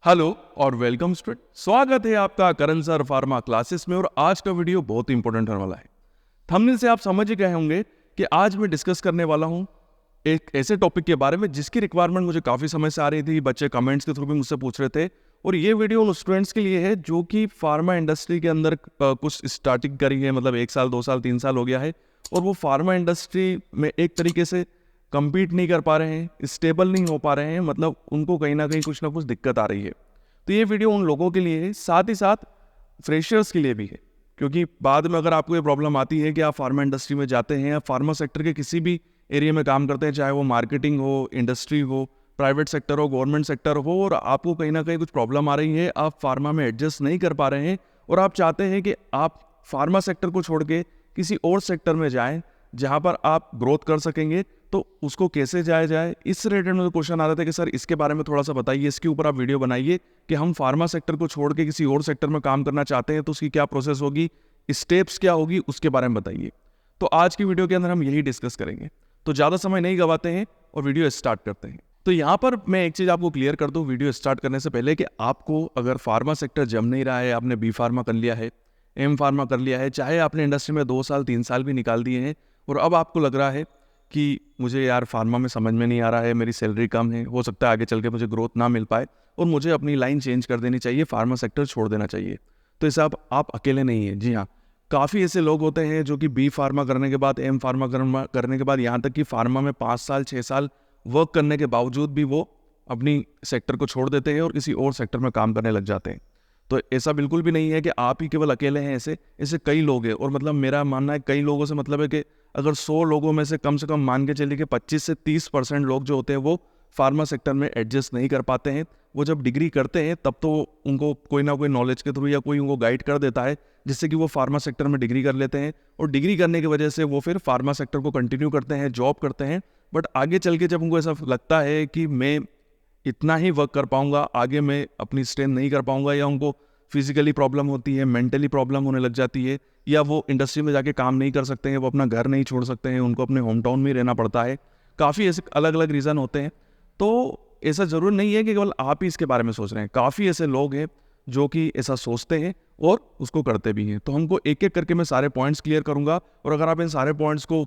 Hello और welcome student. स्वागत है आपका करण सर फार्मा क्लासेस में। और आज का वीडियो बहुत इंपॉर्टेंट होने वाला है। थंबनेल से आप समझ ही गए होंगे कि आज मैं डिस्कस करने वाला हूं एक ऐसे टॉपिक के बारे में जिसकी रिक्वायरमेंट मुझे काफ़ी समय से आ रही थी। बच्चे कमेंट्स के थ्रू भी मुझसे पूछ रहे थे। और ये वीडियो उन स्टूडेंट्स के लिए है जो कि फार्मा इंडस्ट्री के अंदर कुछ स्टार्टिंग करी है, मतलब 1 साल 2 साल 3 साल हो गया है और वो फार्मा इंडस्ट्री में एक तरीके से compete नहीं कर पा रहे हैं, स्टेबल नहीं हो पा रहे हैं, मतलब उनको कहीं ना कुछ दिक्कत आ रही है। तो ये वीडियो उन लोगों के लिए है, साथ ही साथ फ्रेशर्स के लिए भी है। क्योंकि बाद में अगर आपको ये प्रॉब्लम आती है कि आप फार्मा इंडस्ट्री में जाते हैं या फार्मा सेक्टर के किसी भी एरिया में काम करते हैं, चाहे वो मार्केटिंग हो, इंडस्ट्री हो, प्राइवेट सेक्टर हो, गवर्नमेंट सेक्टर हो, और आपको कहीं ना कहीं कुछ प्रॉब्लम आ रही है, आप फार्मा में एडजस्ट नहीं कर पा रहे हैं और आप चाहते हैं कि आप फार्मा सेक्टर को छोड़ के किसी और सेक्टर में जाएं जहां पर आप ग्रोथ कर सकेंगे, तो उसको कैसे जाया जाए, इस रिलेटेड में क्वेश्चन आ रहा था कि सर इसके बारे में थोड़ा सा बताइए, इसके ऊपर आप वीडियो बनाइए कि हम फार्मा सेक्टर को छोड़ के किसी और सेक्टर में काम करना चाहते हैं तो उसकी क्या प्रोसेस होगी, स्टेप्स क्या होगी, उसके बारे में बताइए। तो आज की वीडियो के अंदर हम यही डिस्कस करेंगे। तो ज़्यादा समय नहीं गवाते हैं और वीडियो स्टार्ट करते हैं। तो यहाँ पर मैं एक चीज़ आपको क्लियर कर दूँ वीडियो स्टार्ट करने से पहले कि आपको अगर फार्मा सेक्टर जम नहीं रहा है, आपने बी फार्मा कर लिया है, एम फार्मा कर लिया है, चाहे आपने इंडस्ट्री में 2 साल 3 साल भी निकाल दिए हैं और अब आपको लग रहा है कि मुझे यार फार्मा में समझ में नहीं आ रहा है, मेरी सैलरी कम है, हो सकता है आगे चल के मुझे ग्रोथ ना मिल पाए और मुझे अपनी लाइन चेंज कर देनी चाहिए, फार्मा सेक्टर छोड़ देना चाहिए। तो इसे आप अकेले नहीं हैं। जी हाँ, काफ़ी ऐसे लोग होते हैं जो कि बी फार्मा करने के बाद, एम फार्मा करने के बाद, यहाँ तक कि फार्मा में 5 साल 6 साल वर्क करने के बावजूद भी वो अपनी सेक्टर को छोड़ देते हैं और किसी और सेक्टर में काम करने लग जाते हैं। तो ऐसा बिल्कुल भी नहीं है कि आप ही केवल अकेले हैं, ऐसे कई लोग हैं। और मतलब मेरा मानना है कई लोगों से मतलब है कि अगर 100 लोगों में से कम मान के चलिए कि 25 से 30% लोग जो होते हैं वो फार्मा सेक्टर में एडजस्ट नहीं कर पाते हैं। वो जब डिग्री करते हैं तब तो उनको कोई ना कोई नॉलेज के थ्रू या कोई उनको गाइड कर देता है जिससे कि वो फार्मा सेक्टर में डिग्री कर लेते हैं और डिग्री करने की वजह से वो फिर फार्मा सेक्टर को कंटिन्यू करते हैं, जॉब करते हैं। बट आगे चल के जब उनको ऐसा लगता है कि मैं इतना ही वर्क कर पाऊंगा, आगे मैं अपनी स्ट्रेंथ नहीं कर पाऊंगा, या उनको फिजिकली प्रॉब्लम होती है, मेंटली प्रॉब्लम होने लग जाती है, या वो इंडस्ट्री में जाके काम नहीं कर सकते हैं, वो अपना घर नहीं छोड़ सकते हैं, उनको अपने होम टाउन में रहना पड़ता है। काफ़ी ऐसे अलग अलग रीज़न होते हैं। तो ऐसा ज़रूर नहीं है कि केवल आप ही इसके बारे में सोच रहे हैं, काफ़ी ऐसे लोग हैं जो कि ऐसा सोचते हैं और उसको करते भी हैं। तो हमको एक एक करके मैं सारे पॉइंट्स क्लियर करूँगा और अगर आप इन सारे पॉइंट्स को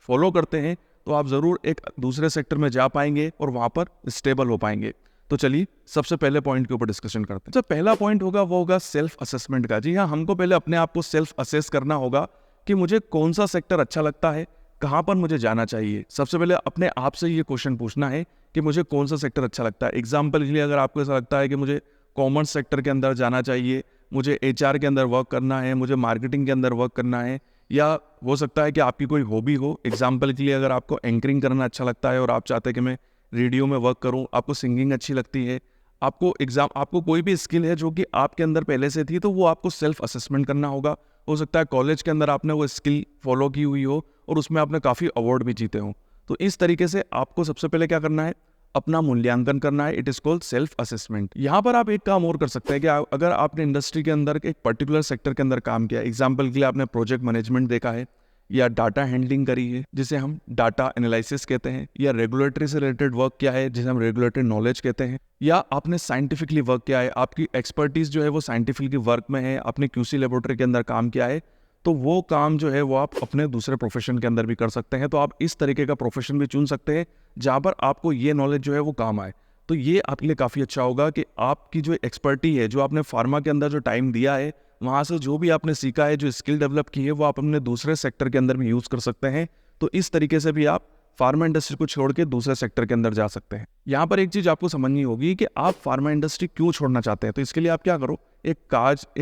फॉलो करते हैं तो आप ज़रूर एक दूसरे सेक्टर में जा पाएंगे और वहाँ पर स्टेबल हो पाएंगे। तो चलिए सबसे पहले पॉइंट के ऊपर डिस्कशन करते हैं। जो पहला पॉइंट होगा वो होगा सेल्फ असेसमेंट का। जी हाँ, हमको पहले अपने आप को सेल्फ असेस करना होगा कि मुझे कौन सा सेक्टर अच्छा लगता है, कहाँ पर मुझे जाना चाहिए। सबसे पहले अपने आप से ये क्वेश्चन पूछना है कि मुझे कौन सा सेक्टर अच्छा लगता है। एग्जाम्पल के लिए अगर आपको ऐसा लगता है कि मुझे कॉमर्स सेक्टर के अंदर जाना चाहिए, मुझे HR के अंदर वर्क करना है, मुझे मार्केटिंग के अंदर वर्क करना है, या हो सकता है कि आपकी कोई हॉबी हो। एग्जाम्पल के लिए अगर आपको एंकरिंग करना अच्छा लगता है और आप चाहते हैं कि मैं रेडियो में वर्क करूं, आपको सिंगिंग अच्छी लगती है, आपको कोई भी स्किल है जो कि आपके अंदर पहले से थी, तो वो आपको सेल्फ असेसमेंट करना होगा। हो सकता है कॉलेज के अंदर आपने वो स्किल फॉलो की हुई हो और उसमें आपने काफ़ी अवार्ड भी जीते हो। तो इस तरीके से आपको सबसे पहले क्या करना है, अपना मूल्यांकन करना है। It is called self assessment. यहाँ पर आप एक काम और कर सकते हैं कि अगर आपने इंडस्ट्री के अंदर एक पर्टिकुलर सेक्टर के अंदर काम किया, एग्जाम्पल के लिए आपने प्रोजेक्ट मैनेजमेंट देखा है या डाटा हैंडलिंग करी है जिसे हम डाटा एनालिसिस कहते हैं, या रेगुलेटरी से रिलेटेड वर्क किया है जिसे हम रेगुलेटरी नॉलेज कहते हैं, या आपने साइंटिफिकली वर्क किया है, आपकी एक्सपर्टीज जो है वो साइंटिफिकली वर्क में है, आपने QC लेबोरेटरी के अंदर काम किया है, तो वो काम जो है वो आप अपने दूसरे प्रोफेशन के अंदर भी कर सकते हैं। तो आप इस तरीके का प्रोफेशन भी चुन सकते हैं जहाँ पर आपको ये नॉलेज जो है वो काम आए। तो ये आपके लिए काफ़ी अच्छा होगा कि आपकी जो एक्सपर्टी है, जो आपने फार्मा के अंदर जो टाइम दिया है, वहाँ से जो भी आपने सीखा है, जो स्किल डेवलप की है, वो आप अपने दूसरे सेक्टर के अंदर भी यूज़ कर सकते हैं। तो इस तरीके से भी आप फार्मा इंडस्ट्री को छोड़ के दूसरे सेक्टर के अंदर जा सकते हैं। यहाँ पर एक चीज़ आपको समझनी होगी कि आप फार्मा इंडस्ट्री क्यों छोड़ना चाहते हैं। तो इसके लिए आप क्या करो, एक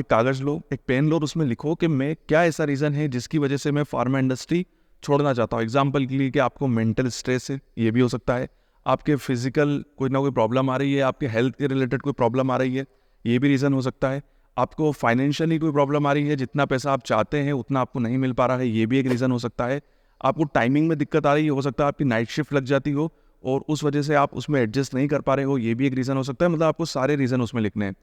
कागज़ लो, एक पेन लो और उसमें लिखो कि मैं क्या ऐसा रीज़न है जिसकी वजह से मैं फार्मा इंडस्ट्री छोड़ना चाहता हूँ। एग्जाम्पल के लिए कि आपको मेंटल स्ट्रेस है, ये भी हो सकता है, आपके फिजिकल कोई ना कोई प्रॉब्लम आ रही है, आपके हेल्थ के रिलेटेड कोई प्रॉब्लम आ रही है, ये भी रीज़न हो सकता है, आपको फाइनेंशियली कोई प्रॉब्लम आ रही है, जितना पैसा आप चाहते हैं उतना आपको नहीं मिल पा रहा है, ये भी एक रीज़न हो सकता है, आपको टाइमिंग में दिक्कत आ रही है, हो सकता है आपकी नाइट शिफ्ट लग जाती हो और उस वजह से आप उसमें एडजस्ट नहीं कर पा रहे हो, ये भी एक रीज़न हो सकता है। मतलब आपको सारे रीज़न उसमें लिखने हैं।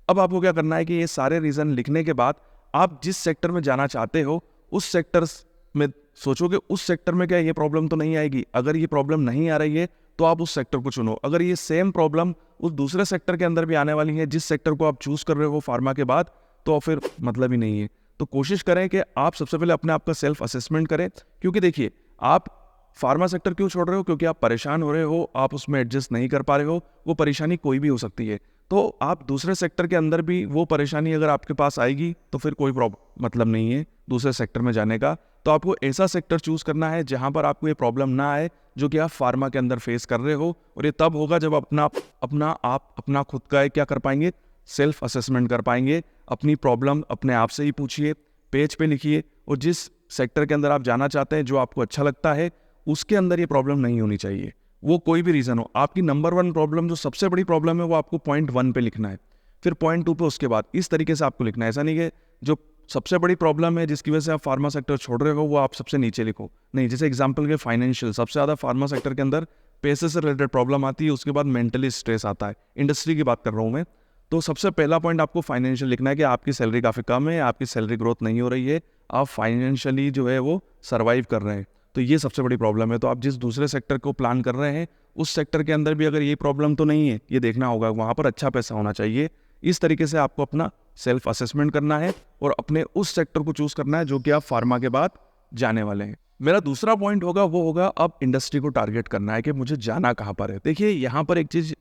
अब आपको क्या करना है कि ये सारे रीज़न लिखने के बाद आप जिस सेक्टर में जाना चाहते हो उस सेक्टर में सोचो कि उस सेक्टर में क्या ये प्रॉब्लम तो नहीं आएगी। अगर ये प्रॉब्लम नहीं आ रही है तो आप उस सेक्टर को चुनो। अगर ये सेम प्रॉब्लम उस दूसरे सेक्टर के अंदर भी आने वाली है जिस सेक्टर को आप चूज कर रहे हो फार्मा के बाद, तो फिर मतलब ही नहीं है। तो कोशिश करें कि आप सबसे पहले अपने आप का सेल्फ असेसमेंट करें, क्योंकि देखिए आप फार्मा सेक्टर क्यों छोड़ रहे हो, क्योंकि आप परेशान हो रहे हो, आप उसमें एडजस्ट नहीं कर पा रहे हो। वो परेशानी कोई भी हो सकती है, तो आप दूसरे सेक्टर के अंदर भी वो परेशानी अगर आपके पास आएगी तो फिर कोई मतलब नहीं है दूसरे सेक्टर में जाने का। तो आपको ऐसा सेक्टर चूज करना है जहां पर आपको ये प्रॉब्लम ना आए जो कि आप फार्मा के अंदर फेस कर रहे हो। और ये तब होगा जब अपना खुद का क्या कर पाएंगे, सेल्फ असेसमेंट कर पाएंगे। अपनी प्रॉब्लम अपने आप से ही पूछिए, पेज पे लिखिए, और जिस सेक्टर के अंदर आप जाना चाहते हैं, जो आपको अच्छा लगता है, उसके अंदर ये प्रॉब्लम नहीं होनी चाहिए। वो कोई भी रीज़न हो, आपकी नंबर 1 प्रॉब्लम जो सबसे बड़ी प्रॉब्लम है वो आपको पॉइंट 1 पे लिखना है, फिर पॉइंट 2 पे उसके बाद, इस तरीके से आपको लिखना है। ऐसा नहीं कि जो सबसे बड़ी प्रॉब्लम है जिसकी वजह से आप फार्मा सेक्टर छोड़ रहे हो वो आप सबसे नीचे लिखो। नहीं, जैसे एग्जांपल के फाइनेंशियल, सबसे ज़्यादा फार्मा सेक्टर के अंदर पैसे से रिलेटेड प्रॉब्लम आती है, उसके बाद मेंटली स्ट्रेस आता है। इंडस्ट्री की बात कर रहा हूँ मैं। तो सबसे पहला पॉइंट आपको फाइनेंशियल लिखना है कि आपकी सैलरी काफ़ी कम है, आपकी सैलरी ग्रोथ नहीं हो रही है, आप फाइनेंशियली जो है वो सर्वाइव कर रहे हैं। तो ये सबसे बड़ी प्रॉब्लम है। तो आप जिस दूसरे सेक्टर को प्लान कर रहे हैं उस सेक्टर के अंदर भी अगर ये प्रॉब्लम तो नहीं है, ये देखना होगा, वहाँ पर अच्छा पैसा होना चाहिए। इस तरीके से आपको अपना सेल्फ असेसमेंट करना है और अपने उस सेक्टर को चूज करना है जो कि आप फार्मा के बाद जाने वाले हैं। मेरा दूसरा पॉइंट होगा वो होगा अब इंडस्ट्री को टारगेट करना है कि मुझे जाना कहाँ पर है। देखिए यहाँ पर एक चीज़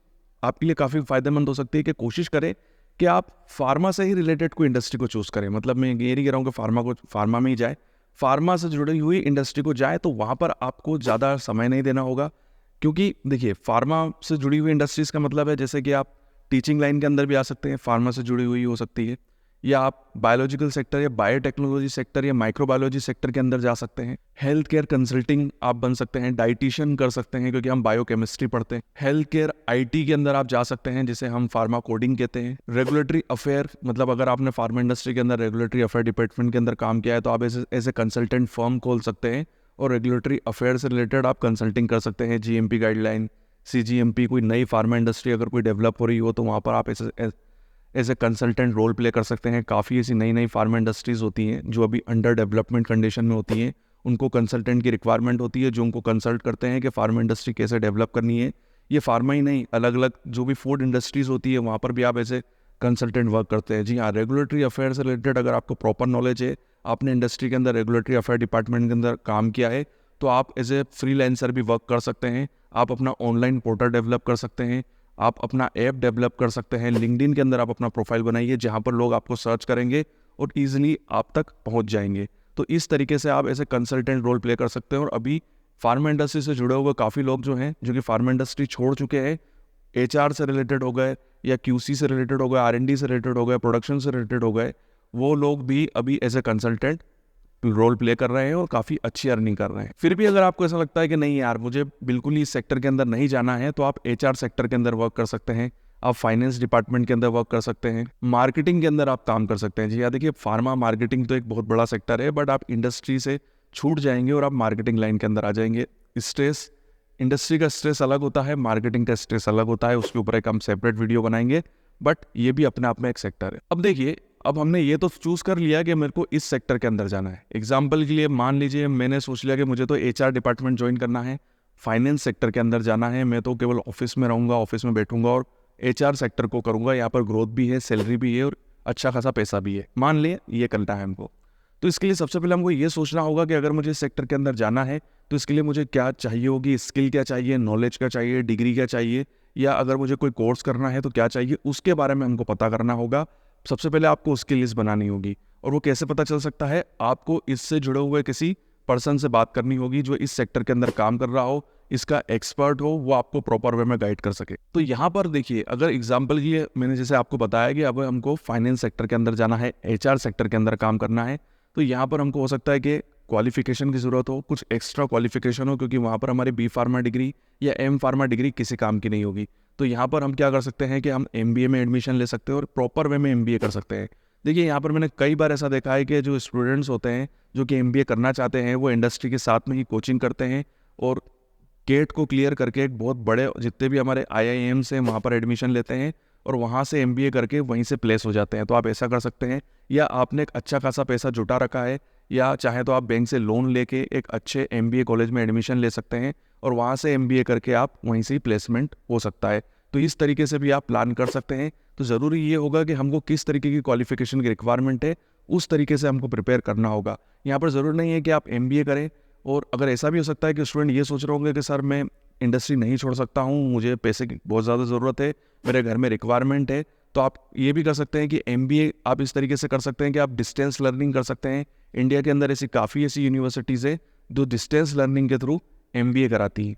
आपके लिए काफ़ी फायदेमंद हो सकती है कि कोशिश करें कि आप फार्मा से ही रिलेटेड कोई इंडस्ट्री को चूज करें। मतलब मैं ये नहीं कह रहा हूँ कि फार्मा में ही जाए, फार्मा से जुड़ी हुई इंडस्ट्री को जाए, तो वहाँ पर आपको ज़्यादा समय नहीं देना होगा। क्योंकि देखिए फार्मा से जुड़ी हुई इंडस्ट्रीज़ का मतलब है जैसे कि आप टीचिंग लाइन के अंदर भी आ सकते हैं, फार्मा से जुड़ी हुई हो सकती है, या आप बायोलॉजिकल सेक्टर या बायोटेक्नोलॉजी सेक्टर या माइक्रोबायोलॉजी सेक्टर के अंदर जा सकते हैं। हेल्थ केयर कंसल्टिंग आप बन सकते हैं, डाइटिशियन कर सकते हैं क्योंकि हम बायोकेमिस्ट्री पढ़ते हैं। हेल्थ केयर आईटी के अंदर आप जा सकते हैं जिसे हम फार्मा कोडिंग कहते हैं। रेगुलेटरी अफेयर, मतलब अगर आपने फार्मा इंडस्ट्री के अंदर रेगुलेटरी अफेयर डिपार्टमेंट के अंदर काम किया है तो आप ऐसे कंसल्टेंट फर्म खोल सकते हैं और रेगुलेटरी अफेयर से रिलेटेड आप कंसल्टिंग कर सकते हैं। जीएमपी गाइडलाइन, सीजीएमपी, कोई नई फार्मा इंडस्ट्री अगर कोई डेवलप हो रही हो तो वहाँ पर आप as a consultant role play कर सकते हैं। काफ़ी ऐसी नई नई फार्मा इंडस्ट्रीज़ होती हैं जो अभी अंडर डेवलपमेंट कंडीशन में होती हैं, उनको कंसल्टेंट की रिक्वायरमेंट होती है जो उनको कंसल्ट करते हैं कि फार्मा इंडस्ट्री कैसे डेवलप करनी है। ये फार्मा ही नहीं, अलग अलग जो भी फूड इंडस्ट्रीज़ होती है वहाँ पर भी आप ऐसे कंसल्टेंट वर्क करते हैं। जी हाँ, रेगुलेटरी अफेयर से रिलेटेड अगर आपको प्रॉपर नॉलेज है, आपने इंडस्ट्री के अंदर रेगुलेटरी अफेयर डिपार्टमेंट के अंदर काम किया है, तो आप एज ए फ्रीलांसर भी वर्क कर सकते हैं। आप अपना ऑनलाइन पोर्टल डेवलप कर सकते हैं, आप अपना ऐप डेवलप कर सकते हैं। लिंक्डइन के अंदर आप अपना प्रोफाइल बनाइए जहां पर लोग आपको सर्च करेंगे और ईजिली आप तक पहुंच जाएंगे। तो इस तरीके से आप ऐसे कंसल्टेंट रोल प्ले कर सकते हैं। और अभी फार्मा इंडस्ट्री से जुड़े हुए काफ़ी लोग जो हैं जो कि फार्मा इंडस्ट्री छोड़ चुके हैं, एचआर से रिलेटेड हो गए या क्यूसी से रिलेटेड हो गए, आरएनडी से रिलेटेड हो गए, प्रोडक्शन से रिलेटेड हो गए, वो लोग भी अभी as a consultant role play कर रहे हैं और काफ़ी अच्छी अर्निंग कर रहे हैं। फिर भी अगर आपको ऐसा लगता है कि नहीं यार मुझे बिल्कुल ही इस सेक्टर के अंदर नहीं जाना है, तो आप एचआर सेक्टर के अंदर वर्क कर सकते हैं, आप फाइनेंस डिपार्टमेंट के अंदर वर्क कर सकते हैं, मार्केटिंग के अंदर आप काम कर सकते हैं। जी यार देखिए, फार्मा मार्केटिंग तो एक बहुत बड़ा सेक्टर है, बट आप इंडस्ट्री से छूट जाएंगे और आप मार्केटिंग लाइन के अंदर आ जाएंगे। स्ट्रेस, इंडस्ट्री का स्ट्रेस अलग होता है, मार्केटिंग का स्ट्रेस अलग होता है, उसके ऊपर एक हम सेपरेट वीडियो बनाएंगे, बट ये भी अपने आप में एक सेक्टर है। अब देखिए, अब हमने ये तो चूज कर लिया कि मेरे को इस सेक्टर के अंदर जाना है। एग्जाम्पल के लिए मान लीजिए मैंने सोच लिया कि मुझे तो एचआर डिपार्टमेंट ज्वाइन करना है, फाइनेंस सेक्टर के अंदर जाना है, मैं तो केवल ऑफिस में रहूंगा, ऑफिस में बैठूंगा और एचआर सेक्टर को करूंगा, यहाँ पर ग्रोथ भी है, सैलरी भी है और अच्छा खासा पैसा भी है, मान लिए ये करना है हमको। तो इसके लिए सबसे पहले हमको ये सोचना होगा कि अगर मुझे इस सेक्टर के अंदर जाना है तो इसके लिए मुझे क्या चाहिए होगी, स्किल क्या चाहिए, नॉलेज क्या चाहिए, डिग्री क्या चाहिए, या अगर मुझे कोई कोर्स करना है तो क्या चाहिए, उसके बारे में हमको पता करना होगा। सबसे पहले आपको उसकी लिस्ट बनानी होगी। और वो कैसे पता चल सकता है, आपको इससे जुड़े हुए किसी पर्सन से बात करनी होगी जो इस सेक्टर के अंदर काम कर रहा हो, इसका एक्सपर्ट हो, वो आपको प्रॉपर वे में गाइड कर सके। तो यहाँ पर देखिए, अगर एग्जाम्पल की मैंने जैसे आपको बताया कि अब हमको फाइनेंस सेक्टर के अंदर जाना है, एचआर सेक्टर के अंदर काम करना है, तो यहाँ पर हमको हो सकता है कि क्वालिफिकेशन की ज़रूरत हो, कुछ एक्स्ट्रा क्वालिफिकेशन हो, क्योंकि वहाँ पर हमारी बी फार्मा डिग्री या एम फार्मा डिग्री किसी काम की नहीं होगी। तो यहाँ पर हम क्या कर सकते हैं कि हम एमबीए में एडमिशन ले सकते हैं और प्रॉपर वे में एमबीए कर सकते हैं। देखिए, यहाँ पर मैंने कई बार ऐसा देखा है कि जो स्टूडेंट्स होते हैं जो कि एमबीए करना चाहते हैं, वो इंडस्ट्री के साथ में ही कोचिंग करते हैं और गेट को क्लियर करके एक बहुत बड़े जितने भी हमारे IIMs हैं वहाँ पर एडमिशन लेते हैं और वहाँ से एमबीए करके वहीं से प्लेस हो जाते हैं। तो आप ऐसा कर सकते हैं, या आपने एक अच्छा खासा पैसा जुटा रखा है, या चाहे तो आप बैंक से लोन लेके एक अच्छे एमबीए कॉलेज में एडमिशन ले सकते हैं और वहाँ से MBA करके आप वहीं से ही प्लेसमेंट हो सकता है। तो इस तरीके से भी आप प्लान कर सकते हैं। तो ज़रूरी ये होगा कि हमको किस तरीके की क्वालिफिकेशन की रिक्वायरमेंट है, उस तरीके से हमको प्रिपेयर करना होगा। यहाँ पर ज़रूरी नहीं है कि आप MBA करें, और अगर ऐसा भी हो सकता है कि स्टूडेंट ये सोच रहे होंगे कि सर मैं इंडस्ट्री नहीं छोड़ सकता हूँ, मुझे पैसे की बहुत ज़्यादा ज़रूरत है, मेरे घर में रिक्वायरमेंट है, तो आप ये भी कर सकते हैं कि MBA आप इस तरीके से कर सकते हैं कि आप डिस्टेंस लर्निंग कर सकते हैं। इंडिया के अंदर काफ़ी ऐसी यूनिवर्सिटीज़ है जो डिस्टेंस लर्निंग के थ्रू MBA कराती हैं।